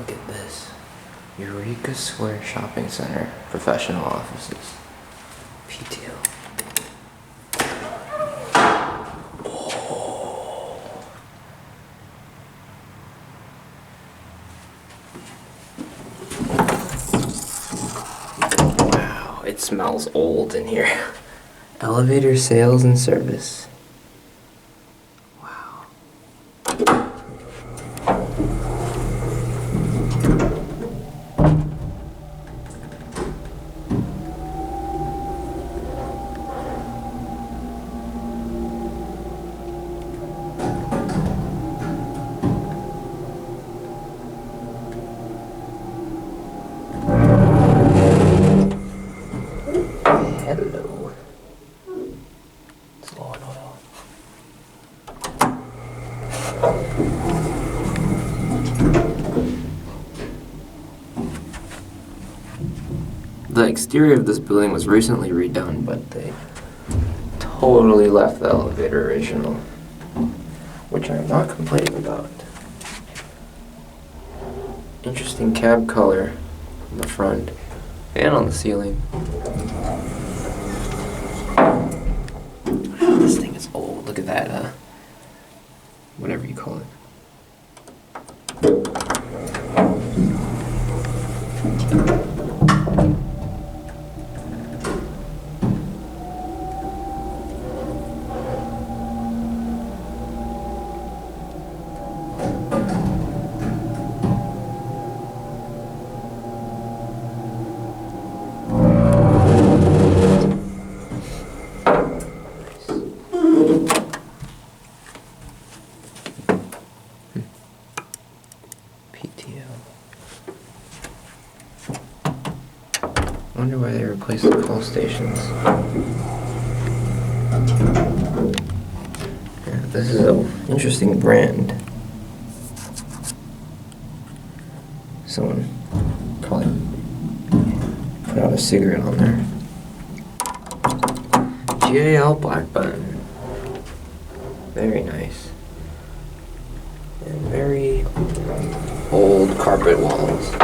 Look at this. Eureka Square Shopping Center, professional offices. PTO. Oh. Wow, it smells old in here. Elevator sales and service. Wow. Hello. It's low on oil. The exterior of this building was recently redone, but they totally left the elevator original, which I'm not complaining about. Interesting cab color on the front and on the ceiling. This thing is old. Look at that, whatever you call it. PTO. I wonder why they replaced the call stations. Yeah, this is an interesting brand. Someone probably put out a cigarette on there. GAL black button. Very nice. And very old carpet walls.